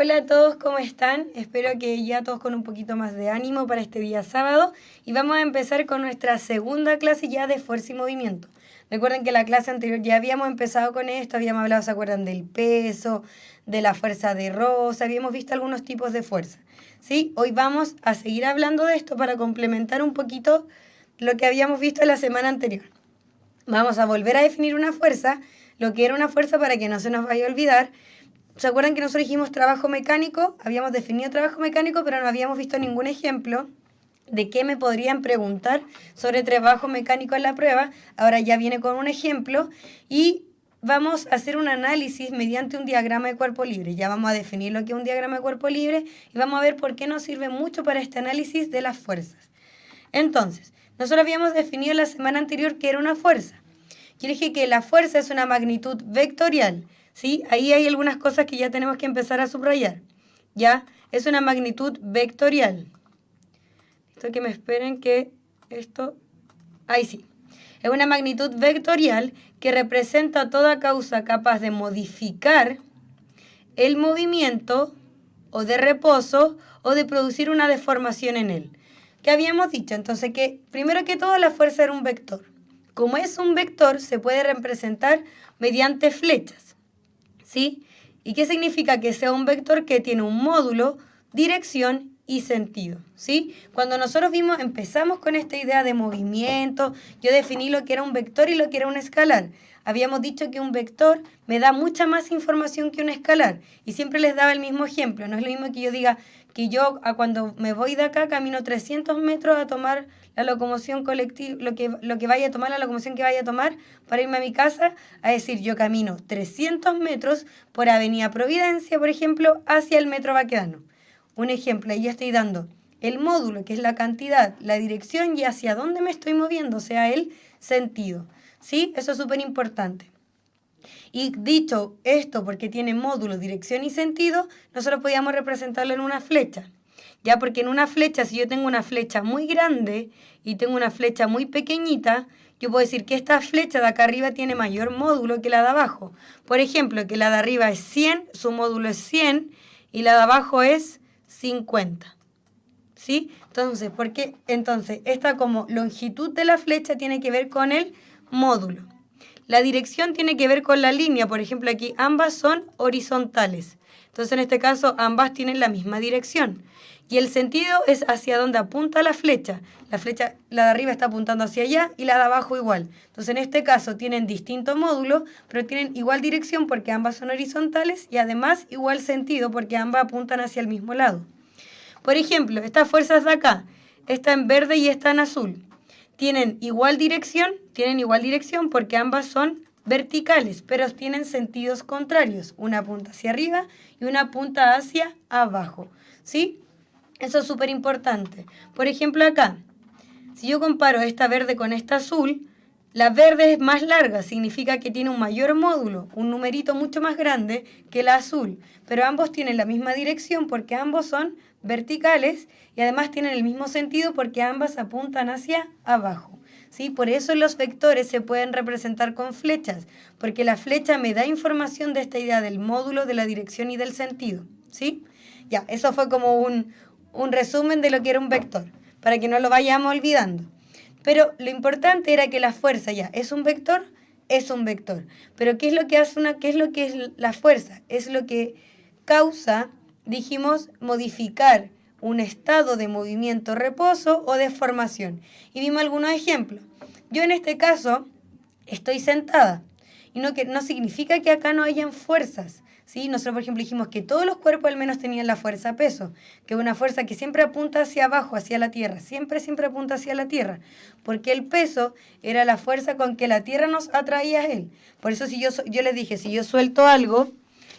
Hola a todos, ¿cómo están? Espero que ya todos con un poquito más de ánimo para este día sábado y vamos a empezar con nuestra segunda clase ya de fuerza y movimiento. Recuerden que la clase anterior ya habíamos empezado con esto, habíamos hablado, ¿se acuerdan? Del peso, de la fuerza de Rosa, habíamos visto algunos tipos de fuerza. ¿Sí? Hoy vamos a seguir hablando de esto para complementar un poquito lo que habíamos visto la semana anterior. Vamos a volver a definir una fuerza, lo que era una fuerza para que no se nos vaya a olvidar. ¿Se acuerdan que nosotros dijimos trabajo mecánico? Habíamos definido trabajo mecánico, pero no habíamos visto ningún ejemplo de qué me podrían preguntar sobre trabajo mecánico en la prueba. Ahora ya viene con un ejemplo y vamos a hacer un análisis mediante un diagrama de cuerpo libre. Ya vamos a definir lo que es un diagrama de cuerpo libre y vamos a ver por qué nos sirve mucho para este análisis de las fuerzas. Entonces, nosotros habíamos definido la semana anterior que era una fuerza. Yo dije que la fuerza es una magnitud vectorial. ¿Sí? Ahí hay algunas cosas que ya tenemos que empezar a subrayar. ¿Ya? Es una magnitud vectorial. Esto que me esperen que esto... Ahí sí. Es una magnitud vectorial que representa toda causa capaz de modificar el movimiento o de reposo o de producir una deformación en él. ¿Qué habíamos dicho? Entonces que primero que todo la fuerza era un vector. Como es un vector, se puede representar mediante flechas. ¿Sí? ¿Y qué significa? Que sea un vector que tiene un módulo, dirección y sentido. ¿Sí? Cuando nosotros empezamos con esta idea de movimiento, yo definí lo que era un vector y lo que era un escalar. Habíamos dicho que un vector me da mucha más información que un escalar. Y siempre les daba el mismo ejemplo. No es lo mismo que yo diga que yo cuando me voy de acá camino 300 metros a tomar la locomoción colectiva, lo que vaya a tomar, la locomoción que vaya a tomar para irme a mi casa, a decir yo camino 300 metros por Avenida Providencia, por ejemplo, hacia el Metro Baquedano. Un ejemplo, ahí ya estoy dando el módulo, que es la cantidad, la dirección y hacia dónde me estoy moviendo, o sea, el sentido. ¿Sí? Eso es súper importante. Y dicho esto, porque tiene módulo, dirección y sentido, nosotros podíamos representarlo en una flecha. Ya, porque en una flecha, si yo tengo una flecha muy grande y tengo una flecha muy pequeñita, yo puedo decir que esta flecha de acá arriba tiene mayor módulo que la de abajo. Por ejemplo, que la de arriba es 100, su módulo es 100 y la de abajo es 50. ¿Sí? Entonces, esta como longitud de la flecha tiene que ver con el módulo. La dirección tiene que ver con la línea. Por ejemplo, aquí ambas son horizontales. Entonces, en este caso, ambas tienen la misma dirección. Y el sentido es hacia donde apunta la flecha. La de arriba está apuntando hacia allá y la de abajo igual. Entonces, en este caso, tienen distintos módulos, pero tienen igual dirección porque ambas son horizontales y además igual sentido porque ambas apuntan hacia el mismo lado. Por ejemplo, estas fuerzas de acá, esta en verde y esta en azul, tienen igual dirección porque ambas son verticales, pero tienen sentidos contrarios. Una apunta hacia arriba y una apunta hacia abajo. ¿Sí? Eso es súper importante. Por ejemplo, acá, si yo comparo esta verde con esta azul, la verde es más larga, significa que tiene un mayor módulo, un numerito mucho más grande que la azul, pero ambos tienen la misma dirección porque ambos son verticales y además tienen el mismo sentido porque ambas apuntan hacia abajo. ¿Sí? Por eso los vectores se pueden representar con flechas, porque la flecha me da información de esta idea del módulo, de la dirección y del sentido. ¿Sí? Ya, eso fue como un resumen de lo que era un vector, para que no lo vayamos olvidando. Pero lo importante era que la fuerza ya es un vector. Pero ¿qué es lo que hace qué es lo que es la fuerza? Es lo que causa, dijimos, modificar un estado de movimiento, reposo o deformación. Y vimos algunos ejemplos. Yo en este caso estoy sentada. Y no significa que acá no hayan fuerzas. ¿Sí? Nosotros, por ejemplo, dijimos que todos los cuerpos al menos tenían la fuerza peso, que es una fuerza que siempre apunta hacia abajo, hacia la tierra, siempre apunta hacia la tierra, porque el peso era la fuerza con que la tierra nos atraía a él. Por eso si yo les dije, si yo suelto algo,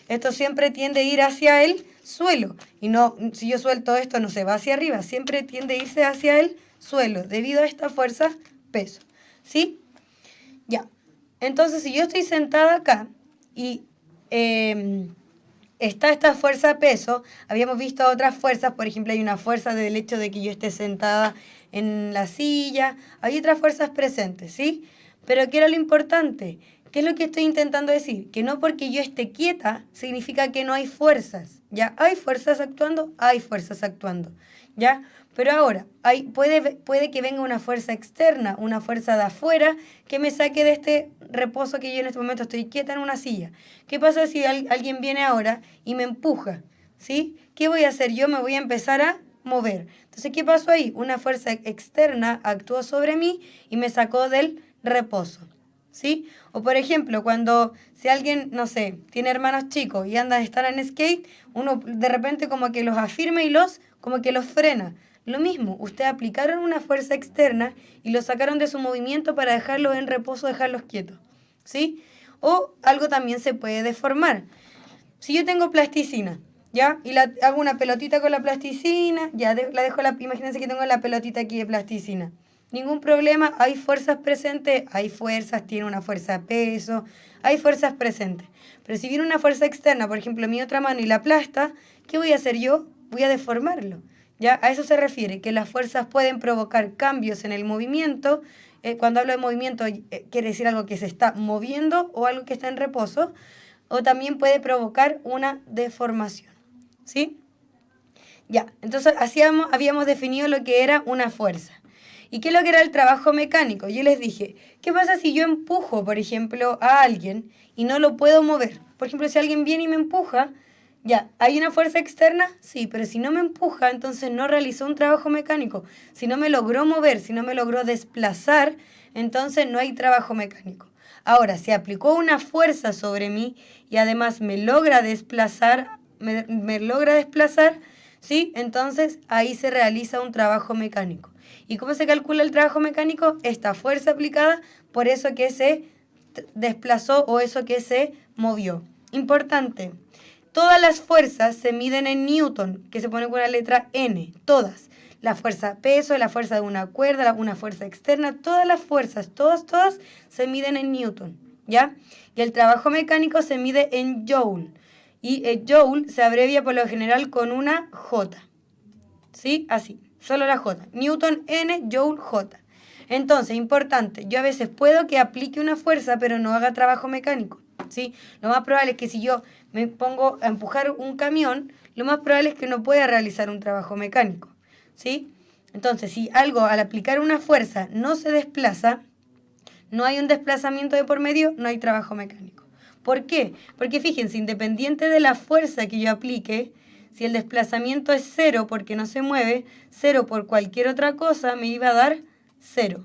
esto siempre tiende a ir hacia el suelo, y no, si yo suelto esto no se va hacia arriba, siempre tiende a irse hacia el suelo, debido a esta fuerza peso. ¿Sí? Ya. Entonces, si yo estoy sentada acá y está esta fuerza peso, habíamos visto otras fuerzas, por ejemplo, hay una fuerza del hecho de que yo esté sentada en la silla, hay otras fuerzas presentes, ¿sí? Pero ¿qué era lo importante? ¿Qué es lo que estoy intentando decir? Que no porque yo esté quieta significa que no hay fuerzas. ¿Ya? ¿Hay fuerzas actuando? Hay fuerzas actuando. ¿Ya? Pero ahora, puede que venga una fuerza externa, una fuerza de afuera, que me saque de este reposo que yo en este momento estoy quieta en una silla. ¿Qué pasa si alguien viene ahora y me empuja? ¿Sí? ¿Qué voy a hacer? Yo me voy a empezar a mover. Entonces, ¿qué pasó ahí? Una fuerza externa actuó sobre mí y me sacó del reposo. ¿Sí? O por ejemplo, si alguien, no sé, tiene hermanos chicos y anda a estar en skate, uno de repente como que los afirma y como que los frena. Lo mismo, ustedes aplicaron una fuerza externa y los sacaron de su movimiento para dejarlos en reposo, dejarlos quietos. ¿Sí? O algo también se puede deformar. Si yo tengo plasticina, ¿ya? Y hago una pelotita con la plasticina, ya imagínense que tengo la pelotita aquí de plasticina. Ningún problema, hay fuerzas presentes, hay fuerzas, tiene una fuerza de peso, hay fuerzas presentes. Pero si viene una fuerza externa, por ejemplo, mi otra mano y la aplasta, ¿qué voy a hacer yo? Voy a deformarlo. ¿Ya? A eso se refiere, que las fuerzas pueden provocar cambios en el movimiento. Cuando hablo de movimiento, quiere decir algo que se está moviendo o algo que está en reposo, o también puede provocar una deformación. ¿Sí? Ya, entonces así habíamos definido lo que era una fuerza. ¿Y qué es lo que era el trabajo mecánico? Yo les dije, ¿qué pasa si yo empujo, por ejemplo, a alguien y no lo puedo mover? Por ejemplo, si alguien viene y me empuja, ya, ¿hay una fuerza externa? Sí, pero si no me empuja, entonces no realizó un trabajo mecánico. Si no me logró mover, si no me logró desplazar, entonces no hay trabajo mecánico. Ahora, si aplicó una fuerza sobre mí y además me logra desplazar, ¿sí? Entonces ahí se realiza un trabajo mecánico. ¿Y cómo se calcula el trabajo mecánico? Esta fuerza aplicada por eso que se desplazó o eso que se movió. Importante, todas las fuerzas se miden en Newton, que se pone con la letra N, todas. La fuerza peso, la fuerza de una cuerda, una fuerza externa, todas las fuerzas, todas se miden en Newton, ¿ya? Y el trabajo mecánico se mide en Joule. Y el Joule se abrevia por lo general con una J, ¿sí? Así. Solo la J. Newton, N, Joule, J. Entonces, importante, yo a veces puedo que aplique una fuerza, pero no haga trabajo mecánico, ¿sí? Lo más probable es que si yo me pongo a empujar un camión, lo más probable es que no pueda realizar un trabajo mecánico, ¿sí? Entonces, si algo al aplicar una fuerza no se desplaza, no hay un desplazamiento de por medio, no hay trabajo mecánico. ¿Por qué? Porque fíjense, independiente de la fuerza que yo aplique, si el desplazamiento es 0 porque no se mueve, 0 por cualquier otra cosa me iba a dar 0.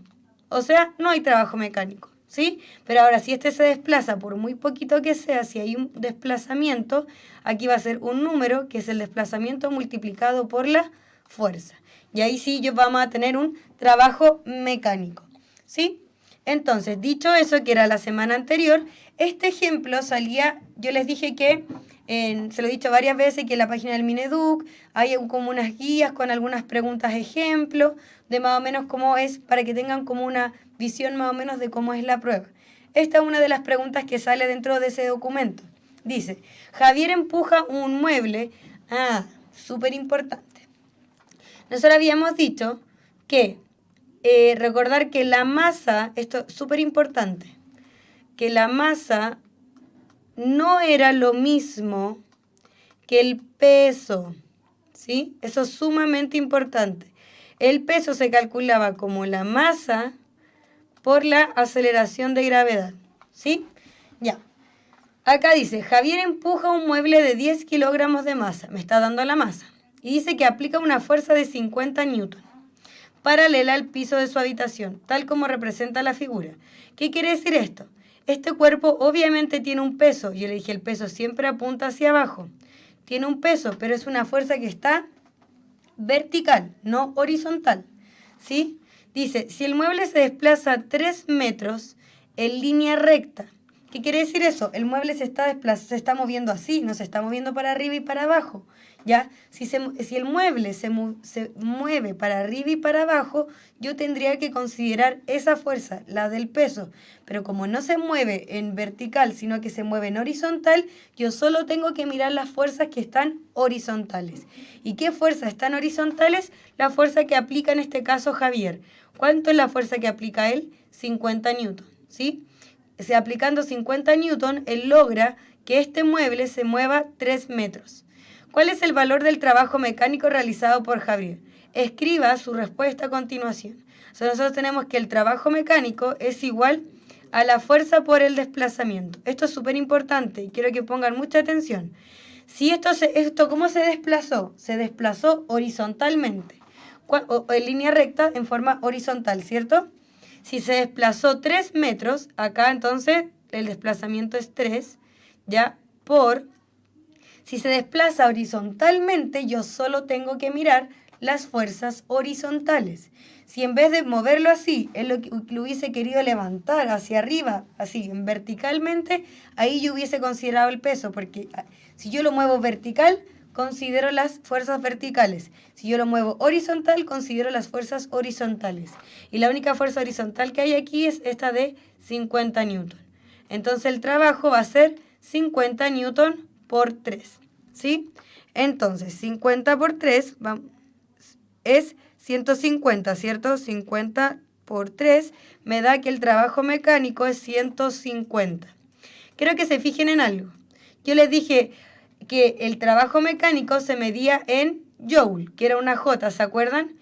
O sea, no hay trabajo mecánico, ¿sí? Pero ahora, si este se desplaza por muy poquito que sea, si hay un desplazamiento, aquí va a ser un número que es el desplazamiento multiplicado por la fuerza. Y ahí sí vamos a tener un trabajo mecánico, ¿sí? Entonces, dicho eso, que era la semana anterior, este ejemplo salía, yo les dije que, se lo he dicho varias veces, que en la página del Mineduc hay como unas guías con algunas preguntas ejemplo, de más o menos cómo es, para que tengan como una visión más o menos de cómo es la prueba. Esta es una de las preguntas que sale dentro de ese documento. Dice, Javier empuja un mueble. Súper importante. Nosotros habíamos dicho que recordar que la masa, esto es súper importante, que la masa no era lo mismo que el peso, ¿sí? Eso es sumamente importante. El peso se calculaba como la masa por la aceleración de gravedad, ¿sí? Ya. Acá dice, Javier empuja un mueble de 10 kilogramos de masa, me está dando la masa, y dice que aplica una fuerza de 50 newton, paralela al piso de su habitación, tal como representa la figura. ¿Qué quiere decir esto? Este cuerpo obviamente tiene un peso. Yo le dije, el peso siempre apunta hacia abajo. Tiene un peso, pero es una fuerza que está vertical, no horizontal, ¿sí? Dice, si el mueble se desplaza 3 metros en línea recta, ¿qué quiere decir eso? El mueble se está moviendo así, no se está moviendo para arriba y para abajo, ¿ya? Si el mueble se mueve para arriba y para abajo, yo tendría que considerar esa fuerza, la del peso. Pero como no se mueve en vertical, sino que se mueve en horizontal, yo solo tengo que mirar las fuerzas que están horizontales. ¿Y qué fuerzas están horizontales? La fuerza que aplica en este caso Javier. ¿Cuánto es la fuerza que aplica él? 50 newton, ¿sí? aplicando 50 newton, él logra que este mueble se mueva 3 metros. ¿Cuál es el valor del trabajo mecánico realizado por Javier? Escriba su respuesta a continuación. O sea, nosotros tenemos que el trabajo mecánico es igual a la fuerza por el desplazamiento. Esto es súper importante y quiero que pongan mucha atención. Si esto ¿cómo se desplazó? Se desplazó horizontalmente, o en línea recta en forma horizontal, ¿cierto? Si se desplazó 3 metros, acá entonces el desplazamiento es 3, ¿ya? Si se desplaza horizontalmente, yo solo tengo que mirar las fuerzas horizontales. Si en vez de moverlo así, él lo hubiese querido levantar hacia arriba, así, verticalmente, ahí yo hubiese considerado el peso, porque si yo lo muevo vertical, considero las fuerzas verticales. Si yo lo muevo horizontal, considero las fuerzas horizontales. Y la única fuerza horizontal que hay aquí es esta de 50 newton. Entonces el trabajo va a ser 50 newton por 3, ¿sí? Entonces 50 por 3 es 150, ¿cierto? 50 por 3 me da que el trabajo mecánico es 150. Quiero que se fijen en algo. Yo les dije que el trabajo mecánico se medía en joule, que era una J, ¿se acuerdan?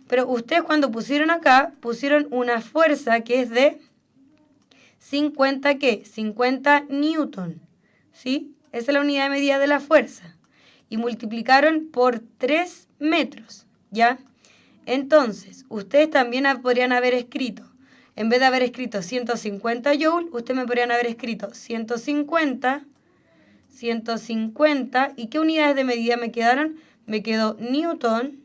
Pero ustedes cuando pusieron acá, pusieron una fuerza que es de 50, ¿qué? 50 newton, ¿sí? Esa es la unidad de medida de la fuerza. Y multiplicaron por 3 metros, ¿ya? Entonces, ustedes también podrían haber escrito, en vez de haber escrito 150 joule, ustedes me podrían haber escrito 150, ¿y qué unidades de medida me quedaron? Me quedó newton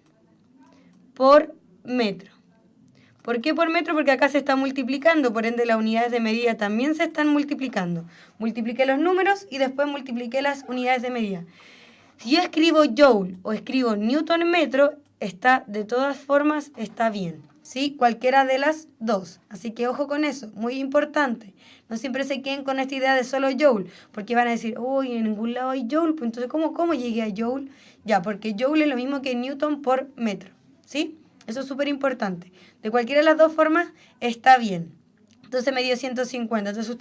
por metro. ¿Por qué por metro? Porque acá se está multiplicando, por ende las unidades de medida también se están multiplicando. Multipliqué los números y después multipliqué las unidades de medida. Si yo escribo joule o escribo newton metro, de todas formas está bien, ¿sí? Cualquiera de las dos. Así que ojo con eso, muy importante. No siempre se queden con esta idea de solo joule, porque van a decir, uy, en ningún lado hay joule, pues entonces ¿cómo llegué a joule? Ya, porque joule es lo mismo que newton por metro, ¿sí? Eso es súper importante. De cualquiera de las dos formas está bien. Entonces me dio 150. Entonces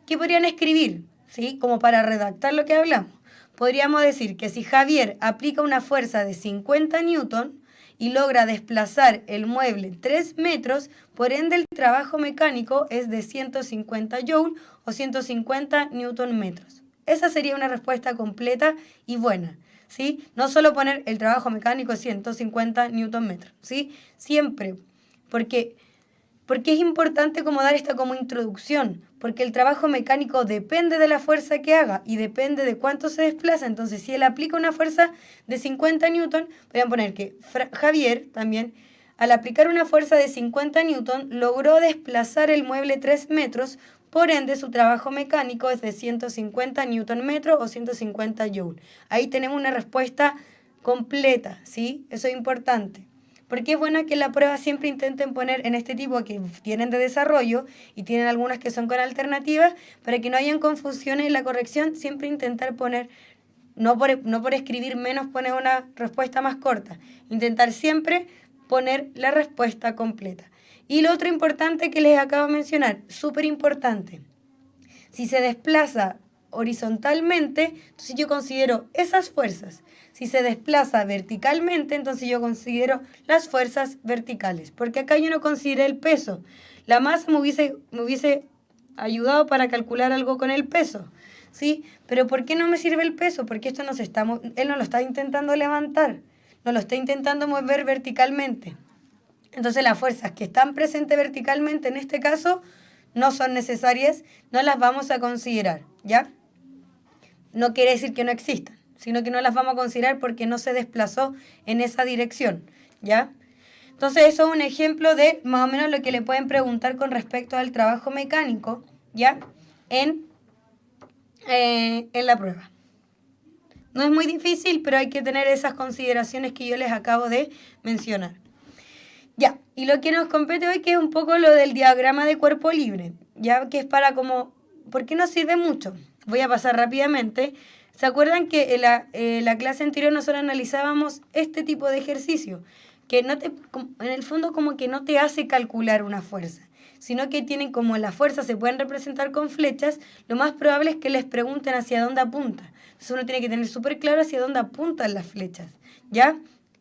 ¿qué podrían escribir? ¿Sí? Como para redactar lo que hablamos. Podríamos decir que si Javier aplica una fuerza de 50 newton y logra desplazar el mueble 3 metros, por ende el trabajo mecánico es de 150 joule o 150 newton metros. Esa sería una respuesta completa y buena, ¿sí? No solo poner el trabajo mecánico es 150 newton metros, ¿sí? Siempre, porque es importante como dar esta como introducción, porque el trabajo mecánico depende de la fuerza que haga y depende de cuánto se desplaza. Entonces, si él aplica una fuerza de 50 newton, voy a poner que Javier también, al aplicar una fuerza de 50 newton, logró desplazar el mueble 3 metros, por ende su trabajo mecánico es de 150 newton metro o 150 joule. Ahí tenemos una respuesta completa, ¿sí? Eso es importante. Porque es bueno que en la prueba siempre intenten poner en este tipo que tienen de desarrollo y tienen algunas que son con alternativas, para que no hayan confusiones en la corrección, siempre intentar poner, no por escribir menos, poner una respuesta más corta. Intentar siempre poner la respuesta completa. Y lo otro importante que les acabo de mencionar, súper importante, si se desplaza horizontalmente, entonces yo considero esas fuerzas. Si se desplaza verticalmente, entonces yo considero las fuerzas verticales. Porque acá yo no consideré el peso. La masa me hubiese ayudado para calcular algo con el peso, ¿sí? Pero ¿por qué no me sirve el peso? Porque él no lo está intentando levantar, no lo está intentando mover verticalmente. Entonces las fuerzas que están presentes verticalmente en este caso no son necesarias, no las vamos a considerar, ¿ya? No quiere decir que no existan, sino que no las vamos a considerar porque no se desplazó en esa dirección, ¿ya? Entonces eso es un ejemplo de más o menos lo que le pueden preguntar con respecto al trabajo mecánico, ¿ya? En la prueba. No es muy difícil, pero hay que tener esas consideraciones que yo les acabo de mencionar. Ya, y lo que nos compete hoy que es un poco lo del diagrama de cuerpo libre, ya que es para como, ¿por qué nos sirve mucho? Voy a pasar rápidamente. ¿Se acuerdan que en la clase anterior nosotros analizábamos este tipo de ejercicio? Que en el fondo como que no te hace calcular una fuerza, sino que tienen como las fuerzas se pueden representar con flechas, lo más probable es que les pregunten hacia dónde apunta. Entonces uno tiene que tener súper claro hacia dónde apuntan las flechas, ¿ya?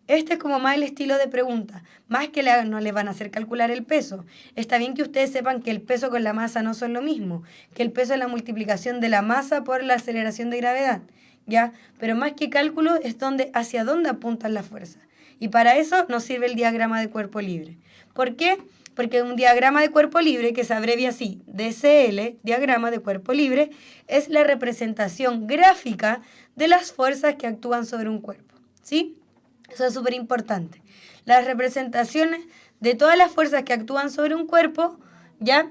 Este es como más el estilo de pregunta, más que no les van a hacer calcular el peso. Está bien que ustedes sepan que el peso con la masa no son lo mismo, que el peso es la multiplicación de la masa por la aceleración de gravedad, ¿ya? Pero más que cálculo es hacia dónde apuntan las fuerzas. Y para eso nos sirve el diagrama de cuerpo libre. ¿Por qué? Porque un diagrama de cuerpo libre, que se abrevia así, DCL, diagrama de cuerpo libre, es la representación gráfica de las fuerzas que actúan sobre un cuerpo, ¿sí? Eso es súper importante. Las representaciones de todas las fuerzas que actúan sobre un cuerpo, ¿ya?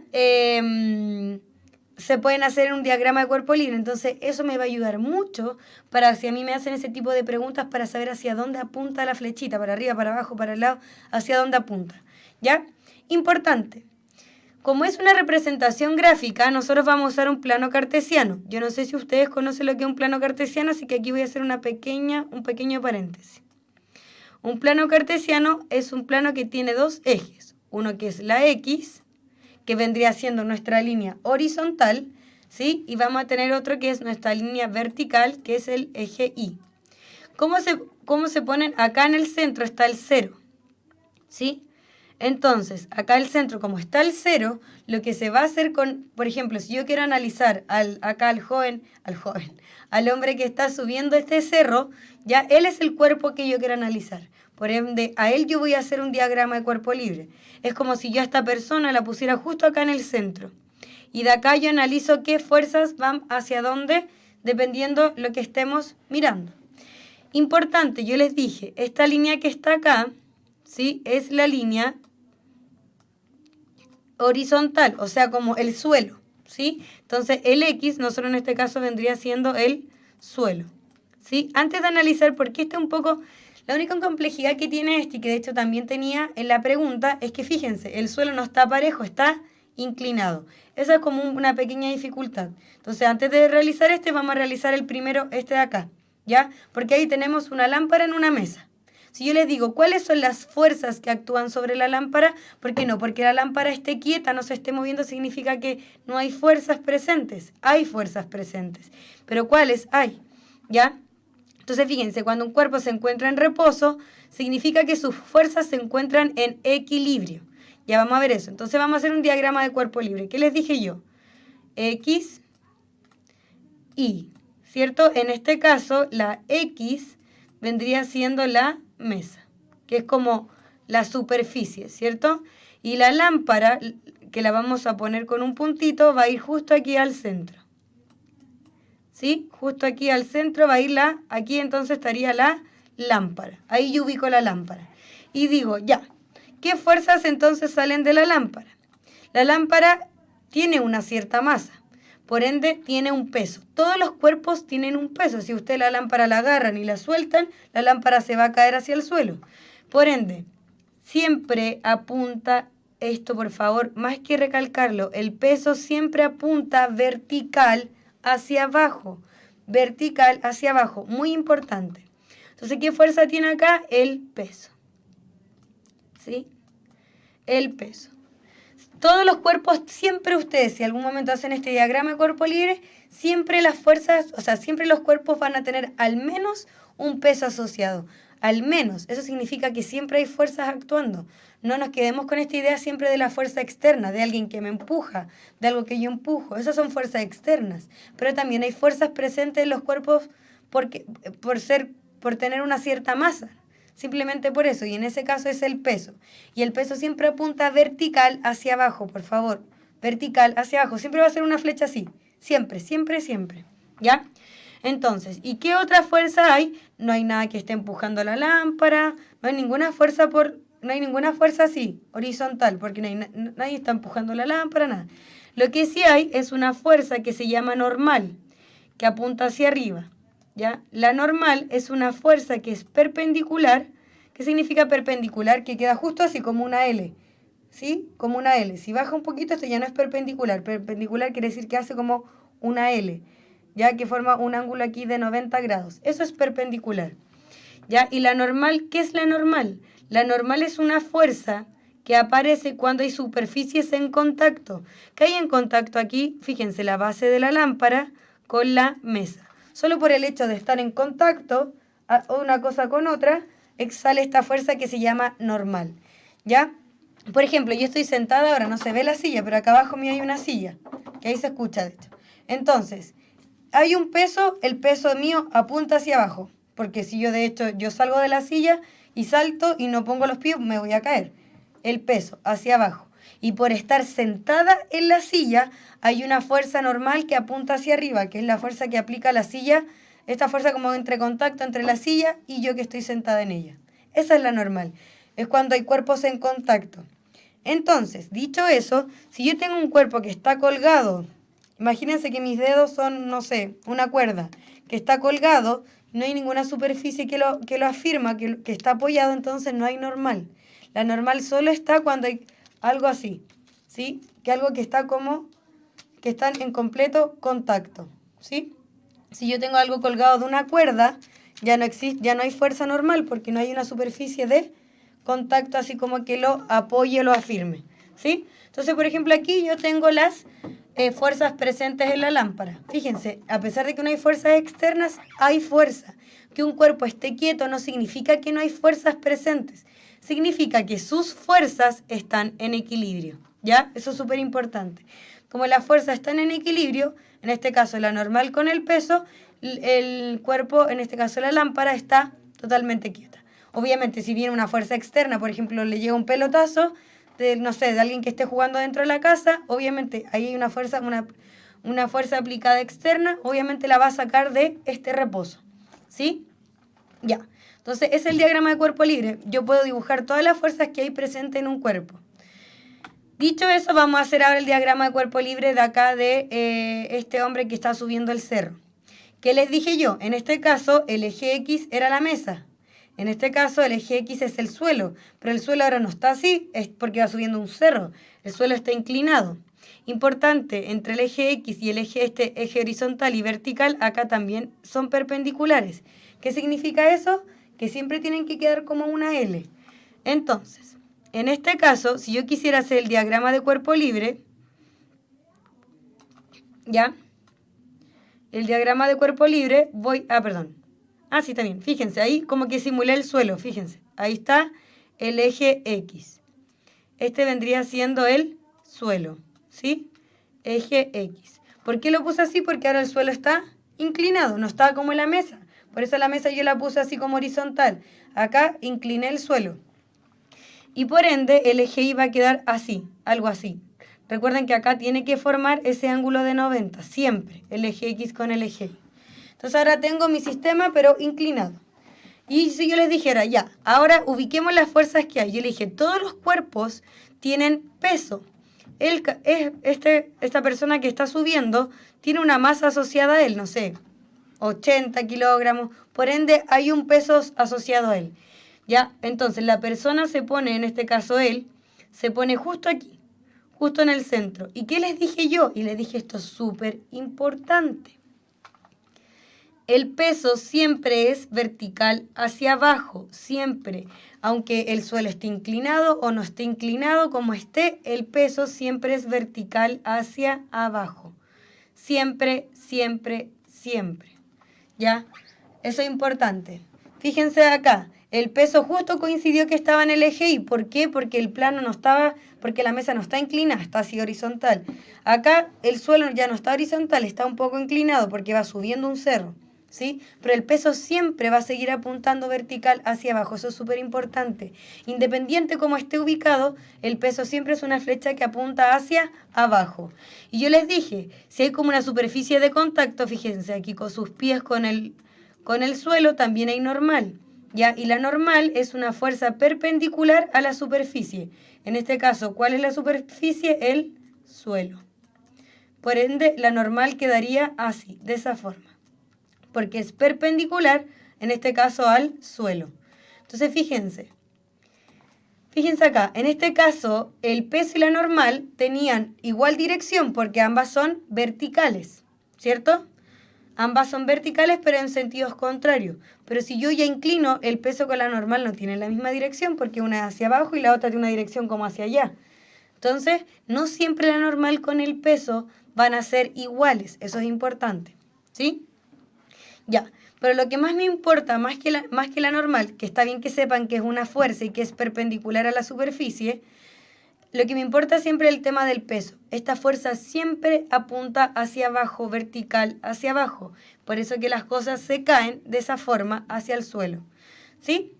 Se pueden hacer en un diagrama de cuerpo libre. Entonces, eso me va a ayudar mucho para si a mí me hacen ese tipo de preguntas para saber hacia dónde apunta la flechita, para arriba, para abajo, para el lado, hacia dónde apunta, ¿ya? Importante. Como es una representación gráfica, nosotros vamos a usar un plano cartesiano. Yo no sé si ustedes conocen lo que es un plano cartesiano, así que aquí voy a hacer un pequeño paréntesis. Un plano cartesiano es un plano que tiene dos ejes. Uno que es la X, que vendría siendo nuestra línea horizontal, ¿sí? Y vamos a tener otro que es nuestra línea vertical, que es el eje Y. ¿Cómo se ponen? Acá en el centro está el 0, ¿sí? Entonces, acá el centro, como está el 0, lo que se va a hacer por ejemplo, si yo quiero analizar al hombre que está subiendo este cerro, ya él es el cuerpo que yo quiero analizar. Por ende, a él yo voy a hacer un diagrama de cuerpo libre. Es como si yo a esta persona la pusiera justo acá en el centro. Y de acá yo analizo qué fuerzas van hacia dónde, dependiendo lo que estemos mirando. Importante, yo les dije, esta línea que está acá, ¿sí? Es la línea horizontal, o sea, como el suelo, ¿sí? Entonces, el X, nosotros en este caso vendría siendo el suelo, ¿sí? Antes de analizar, porque este es un poco, la única complejidad que tiene este, y que de hecho también tenía en la pregunta, es que fíjense, el suelo no está parejo, está inclinado. Esa es como una pequeña dificultad. Entonces, antes de realizar este, vamos a realizar el primero, este de acá, ¿ya? Porque ahí tenemos una lámpara en una mesa. Si yo les digo, ¿cuáles son las fuerzas que actúan sobre la lámpara? ¿Por qué no? Porque la lámpara esté quieta, no se esté moviendo, significa que no hay fuerzas presentes. Hay fuerzas presentes. ¿Pero cuáles hay? ¿Ya? Entonces, fíjense, cuando un cuerpo se encuentra en reposo, significa que sus fuerzas se encuentran en equilibrio. Ya vamos a ver eso. Entonces, vamos a hacer un diagrama de cuerpo libre. ¿Qué les dije yo? X, Y, ¿cierto? En este caso, la X vendría siendo la mesa, que es como la superficie, ¿cierto? Y la lámpara, que la vamos a poner con un puntito, va a ir justo aquí al centro. ¿Sí? Justo aquí al centro va a ir aquí entonces estaría la lámpara. Ahí yo ubico la lámpara. Y digo, ya, ¿qué fuerzas entonces salen de la lámpara? La lámpara tiene una cierta masa. Por ende, tiene un peso. Todos los cuerpos tienen un peso. Si usted la lámpara la agarran y la sueltan, la lámpara se va a caer hacia el suelo. Por ende, siempre apunta esto, por favor, más que recalcarlo, el peso siempre apunta vertical hacia abajo. Vertical hacia abajo. Muy importante. Entonces, ¿qué fuerza tiene acá? El peso. ¿Sí? El peso. Todos los cuerpos, siempre ustedes, si algún momento hacen este diagrama de cuerpo libre, siempre las fuerzas, o sea, siempre los cuerpos van a tener al menos un peso asociado. Al menos. Eso significa que siempre hay fuerzas actuando. No nos quedemos con esta idea siempre de la fuerza externa, de alguien que me empuja, de algo que yo empujo. Esas son fuerzas externas. Pero también hay fuerzas presentes en los cuerpos por tener una cierta masa. Simplemente por eso, y en ese caso es el peso. Y el peso siempre apunta vertical hacia abajo, por favor. Vertical hacia abajo. Siempre va a ser una flecha así. Siempre, siempre, siempre. ¿Ya? Entonces, ¿y qué otra fuerza hay? No hay nada que esté empujando la lámpara. No hay ninguna fuerza así, horizontal, porque nadie está empujando la lámpara, nada. Lo que sí hay es una fuerza que se llama normal, que apunta hacia arriba. ¿Ya? La normal es una fuerza que es perpendicular. ¿Qué significa perpendicular? Que queda justo así, como una L. ¿Sí? Como una L. Si baja un poquito, esto ya no es perpendicular. Perpendicular quiere decir que hace como una L, ya que forma un ángulo aquí de 90 grados. Eso es perpendicular. ¿Ya? Y la normal, ¿qué es la normal? La normal es una fuerza que aparece cuando hay superficies en contacto. ¿Qué hay en contacto aquí? Fíjense, la base de la lámpara con la mesa. Solo por el hecho de estar en contacto, una cosa con otra, exhala esta fuerza que se llama normal. ¿Ya? Por ejemplo, yo estoy sentada ahora, no se ve la silla, pero acá abajo mío hay una silla, que ahí se escucha de hecho. Entonces, hay un peso, el peso mío apunta hacia abajo, porque si yo de hecho yo salgo de la silla y salto y no pongo los pies, me voy a caer. El peso hacia abajo. Y por estar sentada en la silla, hay una fuerza normal que apunta hacia arriba, que es la fuerza que aplica la silla, esta fuerza como entre contacto entre la silla y yo que estoy sentada en ella. Esa es la normal. Es cuando hay cuerpos en contacto. Entonces, dicho eso, si yo tengo un cuerpo que está colgado, imagínense que mis dedos son, no sé, una cuerda, que está colgado, no hay ninguna superficie que lo afirma, que está apoyado, entonces no hay normal. La normal solo está cuando hay algo así, ¿sí? Que algo que está como, que están en completo contacto, ¿sí? Si yo tengo algo colgado de una cuerda, ya no existe, ya no hay fuerza normal porque no hay una superficie de contacto así como que lo apoye o lo afirme, ¿sí? Entonces, por ejemplo, aquí yo tengo las fuerzas presentes en la lámpara. Fíjense, a pesar de que no hay fuerzas externas, hay fuerza. Que un cuerpo esté quieto no significa que no hay fuerzas presentes. Significa que sus fuerzas están en equilibrio, ¿ya? Eso es súper importante. Como las fuerzas están en equilibrio, en este caso la normal con el peso, el cuerpo, en este caso la lámpara, está totalmente quieta. Obviamente, si viene una fuerza externa, por ejemplo, le llega un pelotazo, no sé, de alguien que esté jugando dentro de la casa, obviamente ahí hay una fuerza aplicada externa, obviamente la va a sacar de este reposo, ¿sí? Ya. Entonces, es el diagrama de cuerpo libre. Yo puedo dibujar todas las fuerzas que hay presentes en un cuerpo. Dicho eso, vamos a hacer ahora el diagrama de cuerpo libre de acá de este hombre que está subiendo el cerro. ¿Qué les dije yo? En este caso, el eje X era la mesa. En este caso, el eje X es el suelo, pero el suelo ahora no está así, es porque va subiendo un cerro. El suelo está inclinado. Importante, entre el eje X y el eje horizontal y vertical, acá también son perpendiculares. ¿Qué significa eso? Que siempre tienen que quedar como una L. Entonces, en este caso, si yo quisiera hacer el diagrama de cuerpo libre, ¿ya? El diagrama de cuerpo libre, sí, también. Fíjense, ahí como que simulé el suelo, fíjense. Ahí está el eje X. Este vendría siendo el suelo, ¿sí? Eje X. ¿Por qué lo puse así? Porque ahora el suelo está inclinado, no está como en la mesa. Por eso la mesa yo la puse así como horizontal. Acá incliné el suelo. Y por ende el eje Y va a quedar así, algo así. Recuerden que acá tiene que formar ese ángulo de 90, siempre, el eje X con el eje Y. Entonces ahora tengo mi sistema, pero inclinado. Y si yo les dijera, ya, ahora ubiquemos las fuerzas que hay. Yo le dije, todos los cuerpos tienen peso. Esta persona que está subiendo tiene una masa asociada a él, no sé, 80 kilogramos. Por ende, hay un peso asociado a él. ¿Ya? Entonces, la persona se pone, en este caso él, se pone justo aquí, justo en el centro. ¿Y qué les dije yo? Y les dije, esto es súper importante. El peso siempre es vertical hacia abajo, siempre. Aunque el suelo esté inclinado o no esté inclinado, como esté, el peso siempre es vertical hacia abajo. Siempre, siempre, siempre. ¿Ya? Eso es importante. Fíjense acá, el peso justo coincidió que estaba en el eje Y. ¿Por qué? Porque el plano no estaba, porque la mesa no está inclinada, está así horizontal. Acá el suelo ya no está horizontal, está un poco inclinado porque va subiendo un cerro, ¿sí? Pero el peso siempre va a seguir apuntando vertical hacia abajo, eso es súper importante. Independiente como esté ubicado, el peso siempre es una flecha que apunta hacia abajo. Y yo les dije, si hay como una superficie de contacto, fíjense aquí con sus pies con el suelo, también hay normal, ¿ya? Y la normal es una fuerza perpendicular a la superficie. En este caso, ¿cuál es la superficie? El suelo. Por ende, la normal quedaría así, de esa forma, porque es perpendicular, en este caso, al suelo. Entonces, fíjense acá, en este caso, el peso y la normal tenían igual dirección porque ambas son verticales, ¿cierto? Ambas son verticales, pero en sentidos contrarios. Pero si yo ya inclino, el peso con la normal no tiene la misma dirección, porque una es hacia abajo y la otra tiene una dirección como hacia allá. Entonces, no siempre la normal con el peso van a ser iguales. Eso es importante. ¿Sí? Ya. Pero lo que más me importa, más que la normal, que está bien que sepan que es una fuerza y que es perpendicular a la superficie, lo que me importa siempre es el tema del peso. Esta fuerza siempre apunta hacia abajo, vertical hacia abajo. Por eso que las cosas se caen de esa forma hacia el suelo. ¿Sí?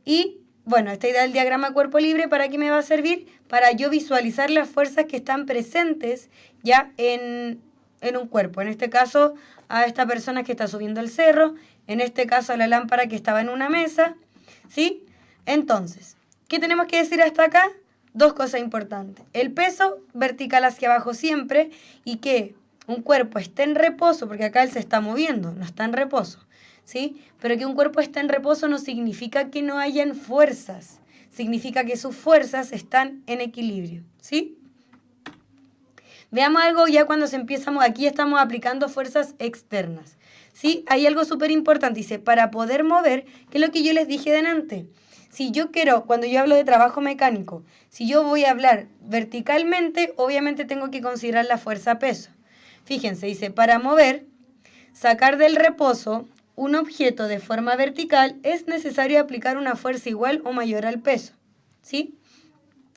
Y bueno, esta idea del diagrama cuerpo libre, ¿para qué me va a servir? Para yo visualizar las fuerzas que están presentes ya en un cuerpo. En este caso, a esta persona que está subiendo el cerro. En este caso, a la lámpara que estaba en una mesa. ¿Sí? Entonces, ¿qué tenemos que decir hasta acá? Dos cosas importantes. El peso vertical hacia abajo siempre y que un cuerpo esté en reposo, porque acá él se está moviendo, no está en reposo, ¿sí? Pero que un cuerpo esté en reposo no significa que no hayan fuerzas, significa que sus fuerzas están en equilibrio, ¿sí? Veamos algo ya cuando aquí estamos aplicando fuerzas externas, ¿sí? Hay algo súper importante, dice, para poder mover, que es lo que yo les dije delante. Si yo quiero, cuando yo hablo de trabajo mecánico, si yo voy a hablar verticalmente, obviamente tengo que considerar la fuerza peso. Fíjense, dice, para mover, sacar del reposo un objeto de forma vertical, es necesario aplicar una fuerza igual o mayor al peso. ¿Sí?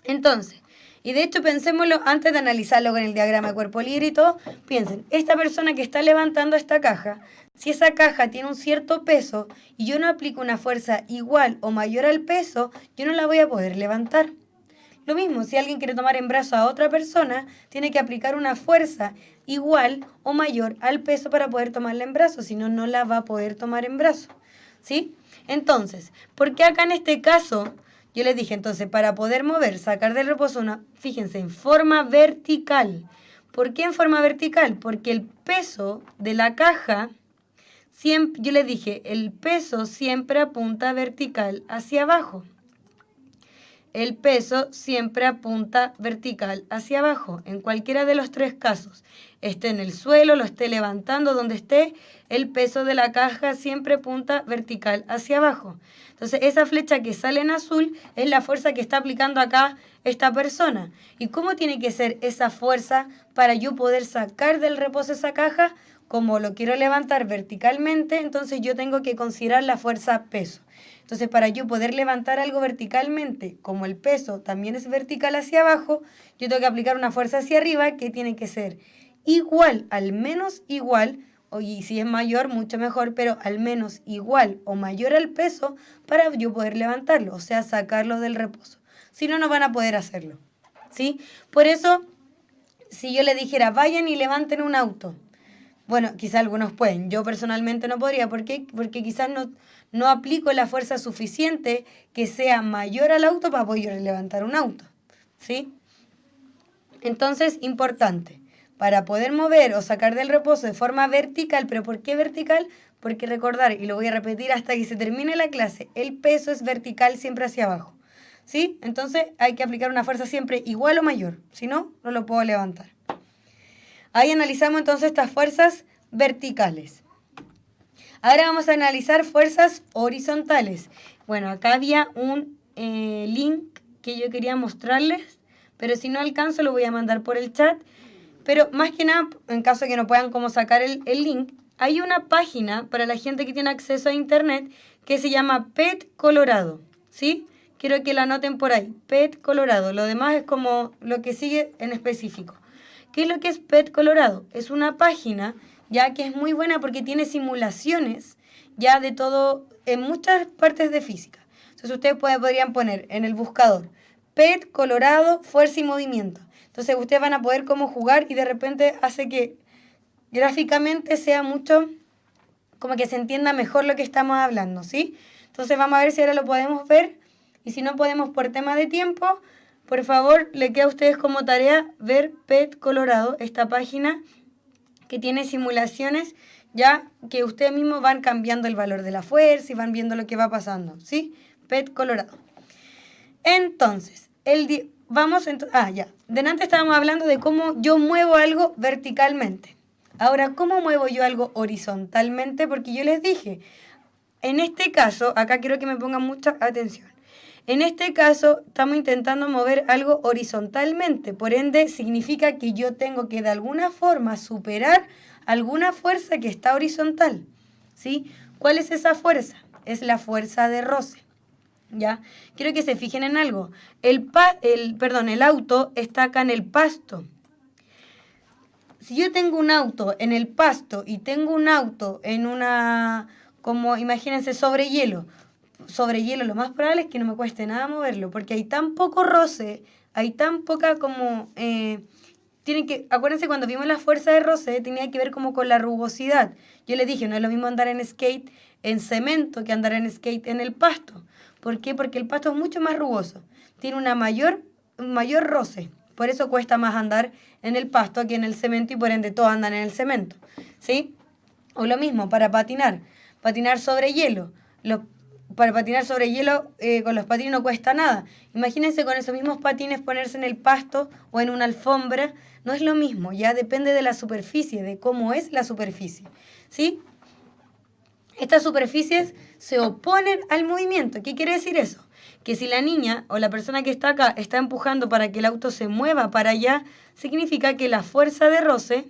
Entonces, y de hecho pensémoslo antes de analizarlo con el diagrama de cuerpo libre y todo, piensen, esta persona que está levantando esta caja, si esa caja tiene un cierto peso y yo no aplico una fuerza igual o mayor al peso, yo no la voy a poder levantar. Lo mismo, si alguien quiere tomar en brazo a otra persona, tiene que aplicar una fuerza igual o mayor al peso para poder tomarla en brazo, si no, no la va a poder tomar en brazo. ¿Sí? Entonces, ¿por qué acá en este caso? Yo les dije, entonces, para poder mover, sacar del reposo, fíjense, en forma vertical. ¿Por qué en forma vertical? Porque el peso de la caja, yo les dije, el peso siempre apunta vertical hacia abajo. El peso siempre apunta vertical hacia abajo, en cualquiera de los tres casos. Esté en el suelo, lo esté levantando, donde esté, el peso de la caja siempre apunta vertical hacia abajo. Entonces, esa flecha que sale en azul es la fuerza que está aplicando acá esta persona. ¿Y cómo tiene que ser esa fuerza para yo poder sacar del reposo esa caja? Como lo quiero levantar verticalmente, entonces yo tengo que considerar la fuerza peso. Entonces, para yo poder levantar algo verticalmente, como el peso también es vertical hacia abajo, yo tengo que aplicar una fuerza hacia arriba que tiene que ser igual, al menos igual, y si es mayor, mucho mejor, pero al menos igual o mayor al peso para yo poder levantarlo, o sea, sacarlo del reposo. Si no, no van a poder hacerlo, ¿sí? Por eso, si yo le dijera, vayan y levanten un auto, bueno, quizás algunos pueden, yo personalmente no podría, ¿por qué? Porque quizás no aplico la fuerza suficiente que sea mayor al auto para poder levantar un auto, ¿sí? Entonces, importante, para poder mover o sacar del reposo de forma vertical, ¿pero por qué vertical? Porque recordar, y lo voy a repetir hasta que se termine la clase, el peso es vertical siempre hacia abajo, ¿sí? Entonces, hay que aplicar una fuerza siempre igual o mayor, si no, no lo puedo levantar. Ahí analizamos entonces estas fuerzas verticales. Ahora vamos a analizar fuerzas horizontales. Bueno, acá había un link que yo quería mostrarles, pero si no alcanzo lo voy a mandar por el chat. Pero más que nada, en caso de que no puedan como sacar el link, hay una página para la gente que tiene acceso a internet que se llama PET Colorado, ¿sí? Quiero que la anoten por ahí, PET Colorado. Lo demás es como lo que sigue en específico. ¿Qué es lo que es PET Colorado? Es una página ya que es muy buena porque tiene simulaciones ya de todo, en muchas partes de física. Entonces ustedes podrían poner en el buscador PET Colorado, fuerza y movimiento. Entonces ustedes van a poder como jugar y de repente hace que gráficamente sea mucho, como que se entienda mejor lo que estamos hablando, ¿sí? Entonces vamos a ver si ahora lo podemos ver y si no podemos por tema de tiempo, por favor, le queda a ustedes como tarea ver PET Colorado, esta página que tiene simulaciones ya que ustedes mismos van cambiando el valor de la fuerza y van viendo lo que va pasando, ¿sí? PET Colorado. Entonces, delante estábamos hablando de cómo yo muevo algo verticalmente. Ahora, ¿cómo muevo yo algo horizontalmente? Porque yo les dije, en este caso, acá quiero que me pongan mucha atención. En este caso, estamos intentando mover algo horizontalmente. Por ende, significa que yo tengo que de alguna forma superar alguna fuerza que está horizontal. ¿Sí? ¿Cuál es esa fuerza? Es la fuerza de roce. ¿Ya? Quiero que se fijen en algo. El auto está acá en el pasto. Si yo tengo un auto en el pasto y tengo un auto en una, como imagínense, sobre hielo, lo más probable es que no me cueste nada moverlo, porque hay tan poco roce, hay tan poca como... acuérdense cuando vimos la fuerza de roce, tenía que ver como con la rugosidad. Yo les dije, no es lo mismo andar en skate en cemento que andar en skate en el pasto. ¿Por qué? Porque el pasto es mucho más rugoso, tiene un mayor roce. Por eso cuesta más andar en el pasto que en el cemento y por ende todos andan en el cemento. ¿Sí? O lo mismo para patinar sobre hielo. Para patinar sobre hielo con los patines no cuesta nada. Imagínense con esos mismos patines ponerse en el pasto o en una alfombra. No es lo mismo, ya depende de la superficie, de cómo es la superficie. ¿Sí? Estas superficies se oponen al movimiento. ¿Qué quiere decir eso? Que si la niña o la persona que está acá está empujando para que el auto se mueva para allá, significa que la fuerza de roce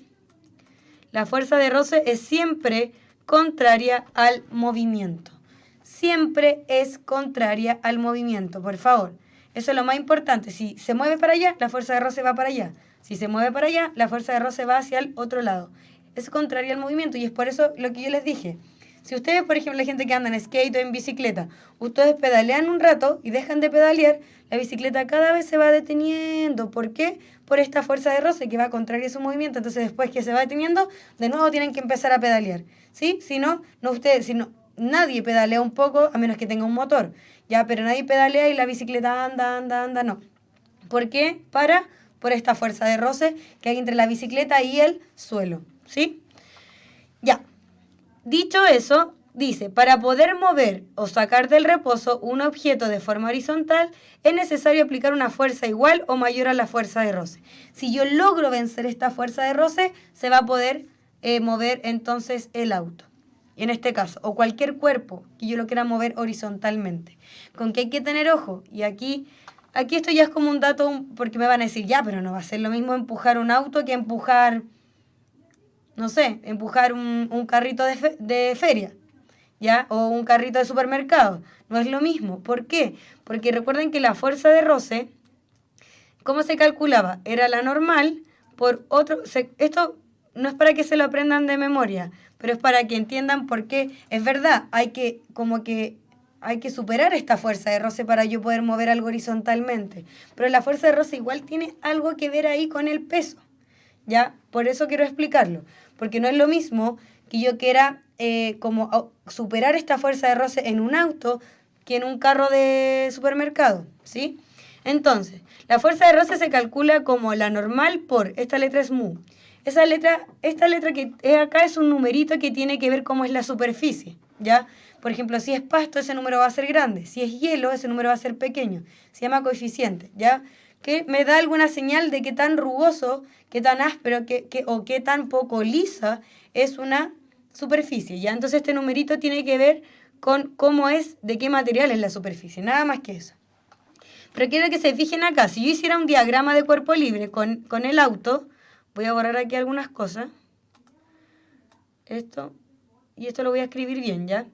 es siempre contraria al movimiento. Siempre es contraria al movimiento, por favor. Eso es lo más importante. Si se mueve para allá, la fuerza de roce va para allá. Si se mueve para allá, la fuerza de roce va hacia el otro lado. Es contraria al movimiento y es por eso lo que yo les dije. Si ustedes, por ejemplo, la gente que anda en skate o en bicicleta, ustedes pedalean un rato y dejan de pedalear, la bicicleta cada vez se va deteniendo. ¿Por qué? Por esta fuerza de roce que va contraria a su movimiento. Entonces, después que se va deteniendo, de nuevo tienen que empezar a pedalear. ¿Sí? Si no, nadie pedalea un poco a menos que tenga un motor. Ya, pero nadie pedalea y la bicicleta anda, no. ¿Por qué? Por esta fuerza de roce que hay entre la bicicleta y el suelo. ¿Sí? Ya. Dicho eso, dice, para poder mover o sacar del reposo un objeto de forma horizontal, es necesario aplicar una fuerza igual o mayor a la fuerza de roce. Si yo logro vencer esta fuerza de roce, se va a poder mover entonces el auto. En este caso, o cualquier cuerpo que yo lo quiera mover horizontalmente. Con que hay que tener ojo. Y aquí esto ya es como un dato, porque me van a decir, ya, pero no va a ser lo mismo empujar un auto que empujar... no sé, empujar un carrito de feria, ¿ya? O un carrito de supermercado. No es lo mismo. ¿Por qué? Porque recuerden que la fuerza de roce, ¿cómo se calculaba? Era la normal por otro... esto no es para que se lo aprendan de memoria, pero es para que entiendan por qué. Es verdad, hay que superar esta fuerza de roce para yo poder mover algo horizontalmente. Pero la fuerza de roce igual tiene algo que ver ahí con el peso. ¿Ya? Por eso quiero explicarlo. Porque no es lo mismo que yo quiera superar esta fuerza de roce en un auto que en un carro de supermercado. ¿Sí? Entonces, la fuerza de roce se calcula como la normal por, esta letra es mu. Esta letra que acá es un numerito que tiene que ver cómo es la superficie. ¿Ya? Por ejemplo, si es pasto, ese número va a ser grande. Si es hielo, ese número va a ser pequeño. Se llama coeficiente. ¿Ya? Que me da alguna señal de qué tan rugoso, qué tan áspero o qué tan poco lisa es una superficie. ¿Ya? Entonces este numerito tiene que ver con cómo es, de qué material es la superficie, nada más que eso. Pero quiero que se fijen acá, si yo hiciera un diagrama de cuerpo libre con el auto, voy a borrar aquí algunas cosas, esto lo voy a escribir bien, ¿ya?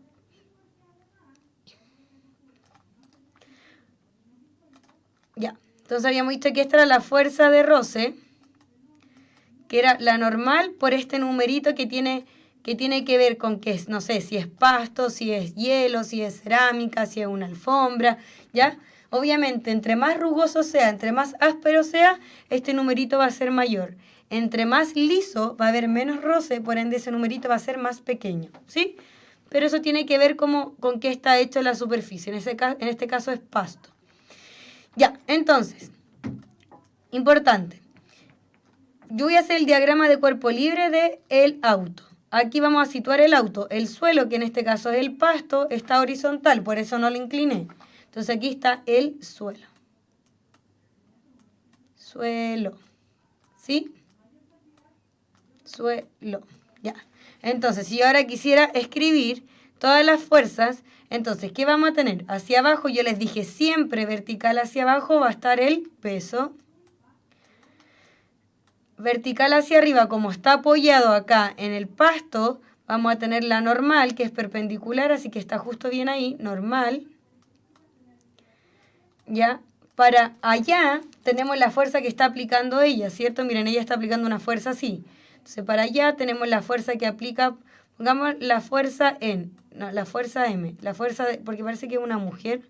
Ya. Entonces habíamos dicho que esta era la fuerza de roce, que era la normal por este numerito que tiene que ver con que es, no sé, si es pasto, si es hielo, si es cerámica, si es una alfombra, ¿ya? Obviamente, entre más rugoso sea, entre más áspero sea, este numerito va a ser mayor. Entre más liso va a haber menos roce, por ende ese numerito va a ser más pequeño, ¿sí? Pero eso tiene que ver con qué está hecha la superficie, en este caso es pasto. Ya, entonces, importante. Yo voy a hacer el diagrama de cuerpo libre del auto. Aquí vamos a situar el auto. El suelo, que en este caso es el pasto, está horizontal, por eso no lo incliné. Entonces aquí está el suelo. Suelo. ¿Sí? Suelo. Ya. Entonces, si yo ahora quisiera escribir todas las fuerzas, entonces, ¿qué vamos a tener? Hacia abajo, yo les dije, siempre vertical hacia abajo va a estar el peso. Vertical hacia arriba, como está apoyado acá en el pasto, vamos a tener la normal, que es perpendicular, así que está justo bien ahí, normal. ¿Ya? Para allá tenemos la fuerza que está aplicando ella, ¿cierto? Miren, ella está aplicando una fuerza así. Entonces, para allá tenemos la fuerza que aplica, pongamos la fuerza la fuerza M, la fuerza porque parece que es una mujer,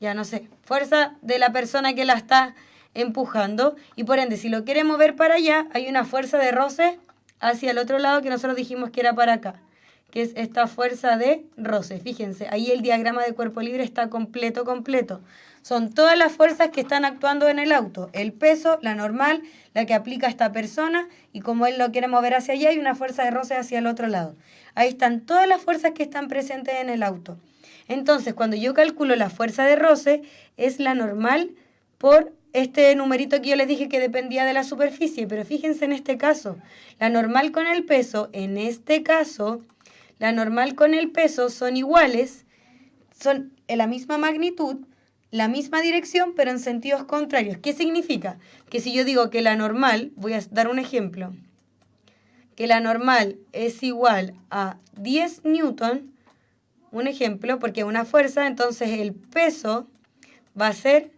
ya no sé, fuerza de la persona que la está empujando, y por ende, si lo quiere mover para allá, hay una fuerza de roce hacia el otro lado que nosotros dijimos que era para acá, que es esta fuerza de roce. Fíjense, ahí el diagrama de cuerpo libre está completo. Son todas las fuerzas que están actuando en el auto. El peso, la normal, la que aplica esta persona, y como él lo quiere mover hacia allá, hay una fuerza de roce hacia el otro lado. Ahí están todas las fuerzas que están presentes en el auto. Entonces, cuando yo calculo la fuerza de roce, es la normal por este numerito que yo les dije que dependía de la superficie. Pero fíjense en este caso, la normal con el peso, en este caso, la normal con el peso son iguales, son en la misma magnitud, la misma dirección, pero en sentidos contrarios. ¿Qué significa? Que si yo digo que la normal, voy a dar un ejemplo, que la normal es igual a 10 newton, un ejemplo, porque es una fuerza, entonces el peso va a ser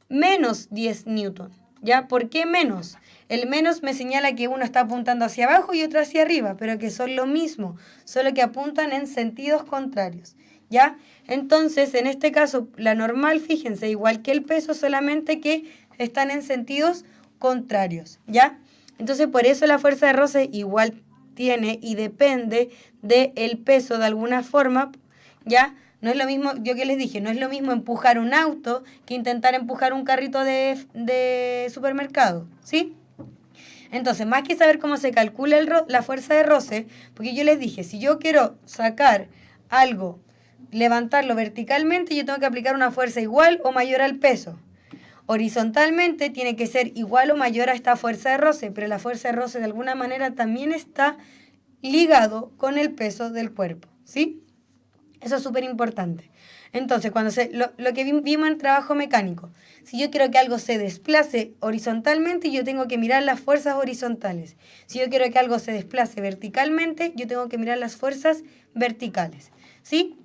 menos 10 newton. ¿Ya? ¿Por qué menos? El menos me señala que uno está apuntando hacia abajo y otro hacia arriba, pero que son lo mismo, solo que apuntan en sentidos contrarios. ¿Ya? Entonces, en este caso, la normal, fíjense, igual que el peso, solamente que están en sentidos contrarios. ¿Ya? Entonces, por eso la fuerza de roce igual tiene y depende del peso de alguna forma, ¿ya? No es lo mismo, yo que les dije, no es lo mismo empujar un auto que intentar empujar un carrito de supermercado, ¿sí? Entonces, más que saber cómo se calcula la fuerza de roce, porque yo les dije, si yo quiero sacar algo, levantarlo verticalmente, yo tengo que aplicar una fuerza igual o mayor al peso. Horizontalmente tiene que ser igual o mayor a esta fuerza de roce, pero la fuerza de roce de alguna manera también está ligado con el peso del cuerpo, ¿sí? Eso es súper importante. Entonces, cuando lo que vimos en trabajo mecánico, si yo quiero que algo se desplace horizontalmente, yo tengo que mirar las fuerzas horizontales. Si yo quiero que algo se desplace verticalmente, yo tengo que mirar las fuerzas verticales, ¿sí?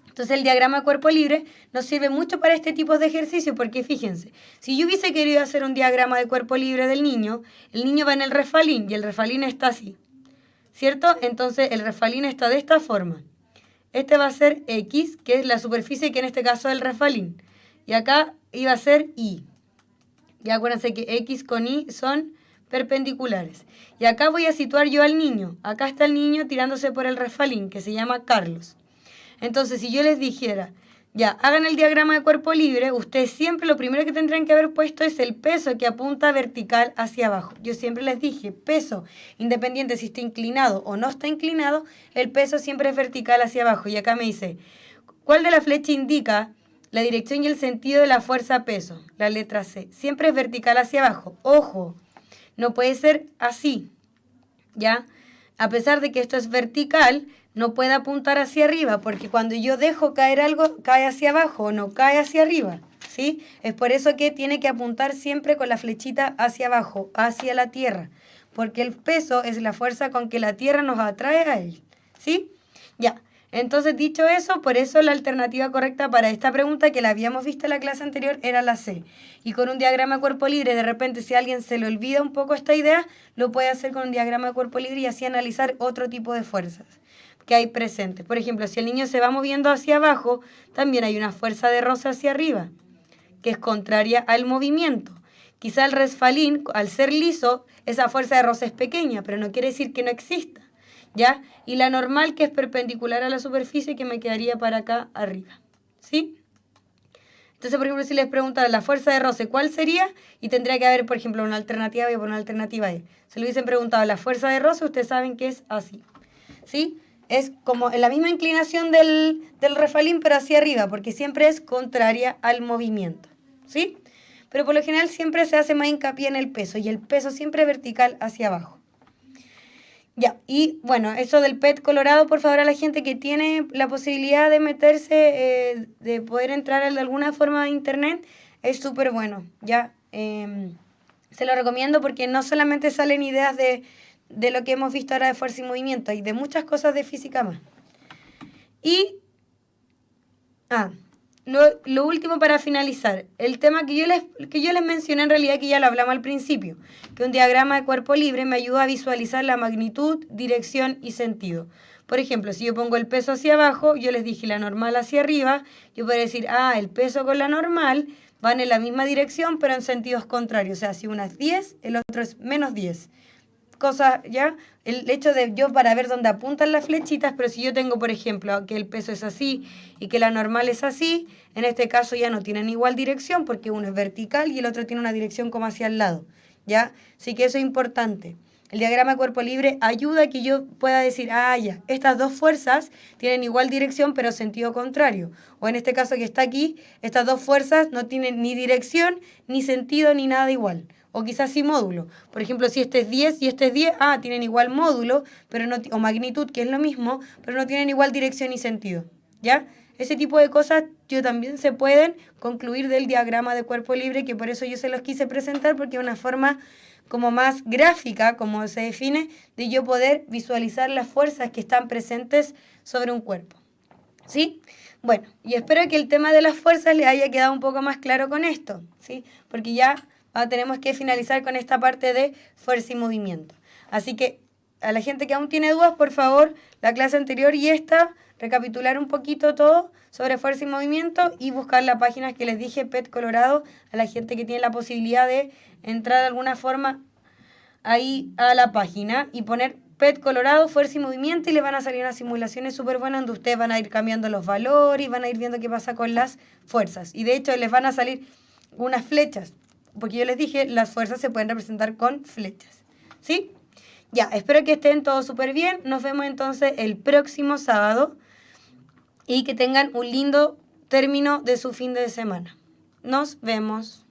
Entonces el diagrama de cuerpo libre nos sirve mucho para este tipo de ejercicio porque fíjense, si yo hubiese querido hacer un diagrama de cuerpo libre del niño, el niño va en el refalín y el refalín está así, ¿cierto? Entonces el refalín está de esta forma. Este va a ser X, que es la superficie que en este caso es el refalín. Y acá iba a ser Y. Y acuérdense que X con Y son perpendiculares. Y acá voy a situar yo al niño. Acá está el niño tirándose por el refalín, que se llama Carlos. Entonces, si yo les dijera, ya, hagan el diagrama de cuerpo libre, ustedes siempre lo primero que tendrían que haber puesto es el peso que apunta vertical hacia abajo. Yo siempre les dije, peso, independiente si está inclinado o no está inclinado, el peso siempre es vertical hacia abajo. Y acá me dice, ¿cuál de la flecha indica la dirección y el sentido de la fuerza peso? La letra C. Siempre es vertical hacia abajo. Ojo, no puede ser así, ¿ya? A pesar de que esto es vertical, no puede apuntar hacia arriba, porque cuando yo dejo caer algo, cae hacia abajo o no cae hacia arriba, ¿sí? Es por eso que tiene que apuntar siempre con la flechita hacia abajo, hacia la tierra, porque el peso es la fuerza con que la tierra nos atrae a él, ¿sí? Ya, entonces dicho eso, por eso la alternativa correcta para esta pregunta que la habíamos visto en la clase anterior era la C. Y con un diagrama de cuerpo libre, de repente si a alguien se le olvida un poco esta idea, lo puede hacer con un diagrama de cuerpo libre y así analizar otro tipo de fuerzas que hay presentes. Por ejemplo, si el niño se va moviendo hacia abajo, también hay una fuerza de roce hacia arriba, que es contraria al movimiento. Quizá el resfalín, al ser liso, esa fuerza de roce es pequeña, pero no quiere decir que no exista, ¿ya? Y la normal, que es perpendicular a la superficie, que me quedaría para acá arriba, ¿sí? Entonces, por ejemplo, si les preguntan la fuerza de roce, ¿cuál sería? Y tendría que haber, por ejemplo, una alternativa B por una alternativa E. Si le hubiesen preguntado la fuerza de roce, ustedes saben que es así, ¿sí? Es como en la misma inclinación del refalín, pero hacia arriba, porque siempre es contraria al movimiento, ¿sí? Pero por lo general siempre se hace más hincapié en el peso, y el peso siempre vertical hacia abajo. Ya, y bueno, eso del PET Colorado, por favor, a la gente que tiene la posibilidad de meterse, de poder entrar de alguna forma a internet, es súper bueno, ya. Se lo recomiendo porque no solamente salen ideas de lo que hemos visto ahora de fuerza y movimiento, y de muchas cosas de física más. Y, lo último para finalizar, el tema que yo les mencioné en realidad, que ya lo hablamos al principio, que un diagrama de cuerpo libre me ayuda a visualizar la magnitud, dirección y sentido. Por ejemplo, si yo pongo el peso hacia abajo, yo les dije la normal hacia arriba, yo puedo decir, el peso con la normal van en la misma dirección, pero en sentidos contrarios. O sea, si una es 10, el otro es menos 10. Cosas, ¿ya? El hecho de yo para ver dónde apuntan las flechitas, pero si yo tengo, por ejemplo, que el peso es así y que la normal es así, en este caso ya no tienen igual dirección porque uno es vertical y el otro tiene una dirección como hacia el lado, ¿ya? Así que eso es importante. El diagrama de cuerpo libre ayuda a que yo pueda decir, ya, estas dos fuerzas tienen igual dirección pero sentido contrario. O en este caso que está aquí, estas dos fuerzas no tienen ni dirección, ni sentido, ni nada igual. O quizás sí módulo. Por ejemplo, si este es 10 y este es 10, tienen igual módulo, pero no, o magnitud, que es lo mismo, pero no tienen igual dirección y sentido. ¿Ya? Ese tipo de cosas también se pueden concluir del diagrama de cuerpo libre, que por eso yo se los quise presentar, porque es una forma como más gráfica, como se define, de yo poder visualizar las fuerzas que están presentes sobre un cuerpo. ¿Sí? Bueno, y espero que el tema de las fuerzas les haya quedado un poco más claro con esto, ¿sí? Porque ya tenemos que finalizar con esta parte de fuerza y movimiento. Así que a la gente que aún tiene dudas, por favor, la clase anterior y esta, recapitular un poquito todo sobre fuerza y movimiento y buscar las páginas que les dije, PET Colorado, a la gente que tiene la posibilidad de entrar de alguna forma ahí a la página y poner PET Colorado, fuerza y movimiento, y le van a salir unas simulaciones súper buenas donde ustedes van a ir cambiando los valores y van a ir viendo qué pasa con las fuerzas. Y de hecho les van a salir unas flechas, porque yo les dije, las fuerzas se pueden representar con flechas. ¿Sí? Ya, espero que estén todos súper bien. Nos vemos entonces el próximo sábado y que tengan un lindo término de su fin de semana. Nos vemos.